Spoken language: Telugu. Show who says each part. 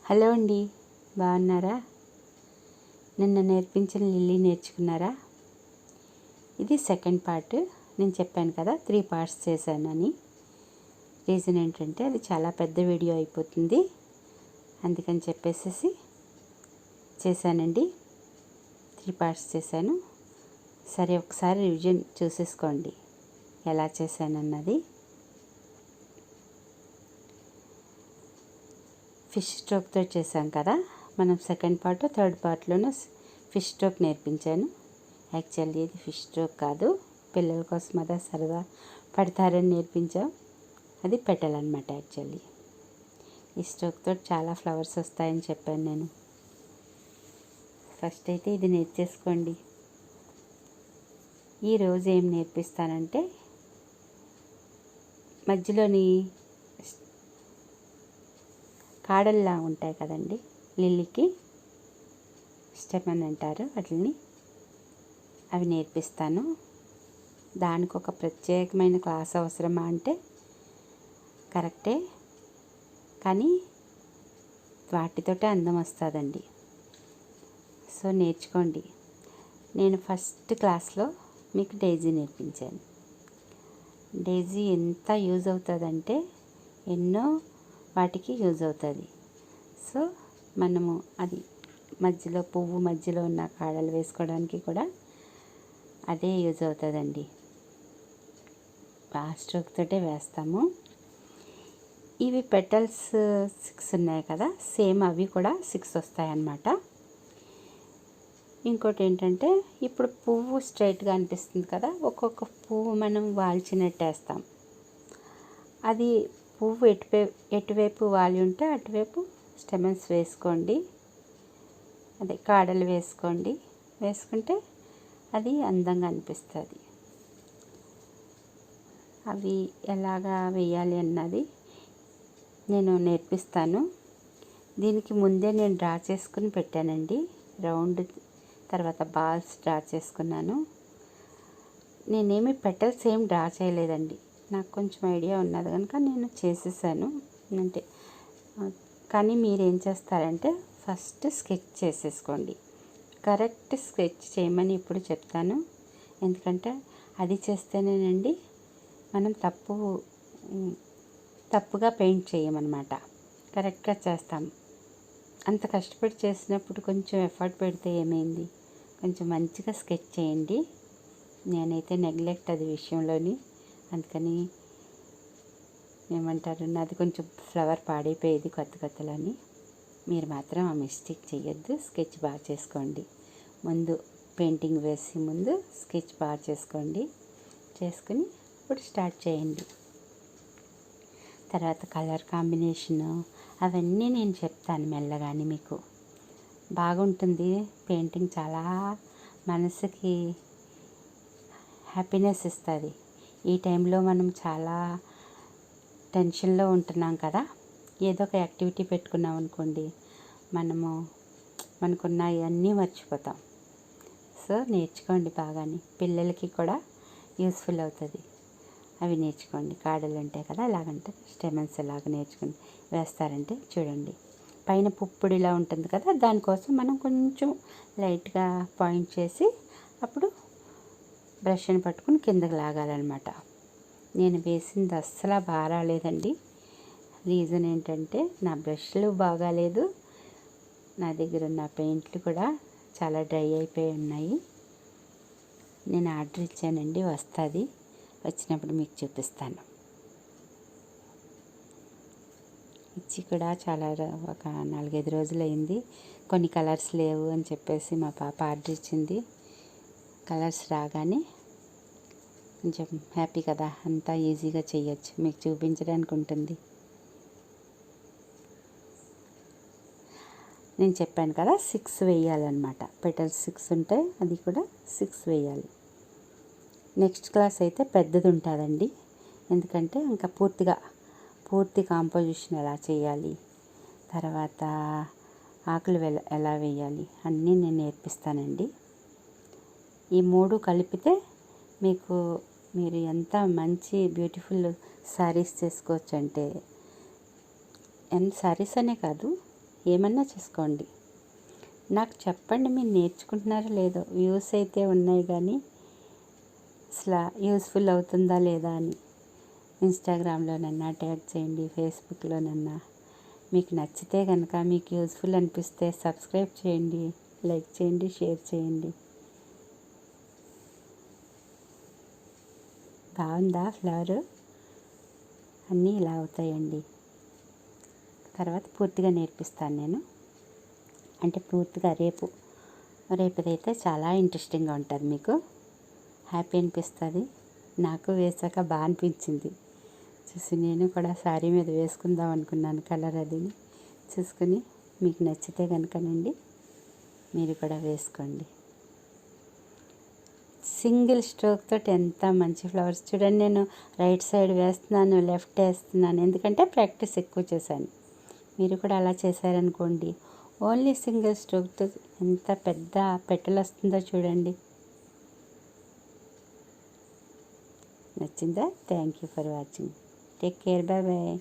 Speaker 1: హలో అండి, బాగున్నారా? నిన్న నేర్పించిన లిల్లీ నేర్చుకున్నారా? ఇది సెకండ్ పార్ట్. నేను చెప్పాను కదా 3 పార్ట్స్ చేశానని. రీజన్ ఏంటంటే అది చాలా పెద్ద వీడియో అయిపోతుంది, అందుకని చెప్పేసి చేశానండి. 3 పార్ట్స్ చేశాను. సరే, ఒకసారి రివిజన్ చూసేసుకోండి ఎలా చేశానన్నది. ఫిష్ స్ట్రోక్తో చేశాం కదా, మనం సెకండ్ పార్ట్ థర్డ్ పార్ట్లోనే ఫిష్ స్ట్రోక్ నేర్పించాను. యాక్చువల్లీ ఇది ఫిష్ స్ట్రోక్ కాదు, పిల్లల కోసం అదా సరదా పడతారని నేర్పించాం. అది పెట్టాలన్నమాట. యాక్చువల్లీ ఈ స్ట్రోక్తో చాలా ఫ్లవర్స్ వస్తాయని చెప్పాను నేను. ఫస్ట్ అయితే ఇది నేర్చేసుకోండి. ఈరోజు ఏం నేర్పిస్తానంటే, మధ్యలోని కాడల్లా ఉంటాయి కదండి, లిల్లీకి స్టెమన్ అంటారు వాటిని, అవి నేర్పిస్తాను. దానికి ఒక ప్రత్యేకమైన క్లాస్ అవసరమా అంటే కరెక్టే, కానీ వాటితోటే అందం వస్తుందండి. సో నేర్చుకోండి. నేను ఫస్ట్ క్లాస్లో మీకు డైజీ నేర్పించాను. డైజీ ఎంత యూజ్ అవుతుందంటే ఎన్నో వాటికి యూజ్ అవుతుంది. సో మనము అది మధ్యలో పువ్వు మధ్యలో ఉన్న కాడలు వేసుకోవడానికి కూడా అదే యూజ్ అవుతుందండి. ఆ స్ట్రోక్ తోటే వేస్తాము. ఇవి పెటల్స్ 6 ఉన్నాయి కదా, సేమ్ అవి కూడా 6 వస్తాయన్నమాట. ఇంకోటి ఏంటంటే, ఇప్పుడు పువ్వు స్ట్రైట్గా అనిపిస్తుంది కదా, ఒక్కొక్క పువ్వు మనం వాల్చినట్టేస్తాం. అది పువ్వు ఎటువైపు వాలి ఉంటే అటువైపు స్టెమన్స్ వేసుకోండి, అదే కాడలు వేసుకోండి. వేసుకుంటే అది అందంగా అనిపిస్తుంది. అవి ఎలాగా వేయాలి అన్నది నేను నేర్పిస్తాను. దీనికి ముందే నేను డ్రా చేసుకుని పెట్టానండి. రౌండ్ తర్వాత బాల్స్ డ్రా చేసుకున్నాను. నేనేమి పెటల్స్ ఏం డ్రా చేయలేదండి, నాకు కొంచెం ఐడియా ఉన్నది కనుక నేను చేసేసాను. అంటే కానీ మీరేం చేస్తారంటే ఫస్ట్ స్కెచ్ చేసేసుకోండి. కరెక్ట్ స్కెచ్ చేయమని ఇప్పుడు చెప్తాను, ఎందుకంటే అది చేస్తేనేనండి మనం తప్పుగా పెయింట్ చేయమన్నమాట, కరెక్ట్గా చేస్తాం. అంత కష్టపడి చేసినప్పుడు కొంచెం ఎఫర్ట్ పెడితే ఏమైంది, కొంచెం మంచిగా స్కెచ్ చేయండి. నేనైతే నెగ్లెక్ట్ అది విషయంలోని, అందుకని ఏమంటారు, నాది కొంచెం ఫ్లవర్ పాడైపోయేది కొత్తలని. మీరు మాత్రం ఆ మిస్టేక్ చేయొద్దు. స్కెచ్ బాగా చేసుకోండి. ముందు పెయింటింగ్ వేసి ముందు స్కెచ్ బాగా చేసుకోండి. చేసుకుని ఇప్పుడు స్టార్ట్ చేయండి. తర్వాత కలర్ కాంబినేషను అవన్నీ నేను చెప్తాను మెల్లగానే. మీకు బాగుంటుంది పెయింటింగ్, చాలా మనసుకి హ్యాపీనెస్ ఇస్తుంది. ఈ టైంలో మనం చాలా టెన్షన్లో ఉంటున్నాం కదా, ఏదో ఒక యాక్టివిటీ పెట్టుకున్నాం అనుకోండి, మనకున్న ఇవన్నీ మర్చిపోతాం. సో నేర్చుకోండి బాగాని, పిల్లలకి కూడా యూస్ఫుల్ అవుతుంది. అవి నేర్చుకోండి. కాడలు ఉంటాయి కదా, ఎలాగంటే స్టెమన్స్ ఎలాగ నేర్చుకుని వేస్తారంటే చూడండి, పైన పుప్పుడిలా ఉంటుంది కదా, దానికోసం మనం కొంచెం లైట్గా పాయింట్ చేసి అప్పుడు బ్రష్ని పట్టుకుని కిందకి లాగాలన్నమాట. నేను వేసింది అస్సలు బాగా రాలేదండి. రీజన్ ఏంటంటే నా బ్రష్లు బాగాలేదు, నా దగ్గర ఉన్న పెయింట్లు కూడా చాలా డ్రై అయిపోయి ఉన్నాయి. నేను ఆర్డర్ ఇచ్చానండి, వస్తుంది. వచ్చినప్పుడు మీకు చూపిస్తాను. ఇచ్చి కూడా చాలా ఒక 4-5 రోజులు అయింది. కొన్ని కలర్స్ లేవు అని చెప్పేసి మా పాప ఆర్డర్ ఇచ్చింది. కలర్స్ రాగానే కొంచెం హ్యాపీ కదా, అంతా ఈజీగా చేయొచ్చు, మీకు చూపించడానికి ఉంటుంది. నేను చెప్పాను కదా 6 వేయాలన్నమాట. పెటల్స్ 6 ఉంటాయి, అది కూడా 6 వేయాలి. నెక్స్ట్ క్లాస్ అయితే పెద్దది ఉంటుందండి, ఎందుకంటే ఇంకా పూర్తి కాంపోజిషన్ ఎలా చేయాలి, తర్వాత ఆకులు ఎలా వేయాలి అన్నీ నేను నేర్పిస్తానండి. ఈ 3 కలిపితే మీరు ఎంత మంచి బ్యూటిఫుల్ శారీస్ చేసుకోవచ్చు అంటే, శారీస్ అనే కాదు, ఏమన్నా చేసుకోండి. నాకు చెప్పండి, మీరు నేర్చుకుంటున్నారో లేదో. వ్యూస్ అయితే ఉన్నాయి కానీ అసలు యూస్ఫుల్ అవుతుందా లేదా అని ఇన్స్టాగ్రామ్లోనన్నా ట్యాగ్ చేయండి, ఫేస్బుక్లోనన్నా. మీకు నచ్చితే కనుక, మీకు యూస్ఫుల్ అనిపిస్తే సబ్స్క్రైబ్ చేయండి, లైక్ చేయండి, షేర్ చేయండి. బాగుందా ఫ్లవరు? అన్నీ ఇలా అవుతాయండి. తర్వాత పూర్తిగా నేర్పిస్తాను నేను. అంటే పూర్తిగా రేపుదైతే చాలా ఇంట్రెస్టింగ్గా ఉంటుంది, మీకు హ్యాపీ అనిపిస్తుంది. నాకు వేసాక బాగా అనిపించింది చూసి. నేను కూడా శారీ మీద వేసుకుందాం అనుకున్నాను కలర్ అది చూసుకుని. మీకు నచ్చితే కనుకనండి మీరు కూడా వేసుకోండి. సింగిల్ స్ట్రోక్ తోటి ఎంత మంచి ఫ్లవర్స్ చూడండి. నేను రైట్ సైడ్ వేస్తున్నాను, లెఫ్ట్ వేస్తున్నాను, ఎందుకంటే ప్రాక్టీస్ ఎక్కువ చేశాను. మీరు కూడా అలా చేశారనుకోండి, ఓన్లీ సింగిల్ స్ట్రోక్తో ఎంత పెద్ద పెటల్ వస్తుందో చూడండి. నచ్చిందా? Thank you for watching. Take care. Bye bye.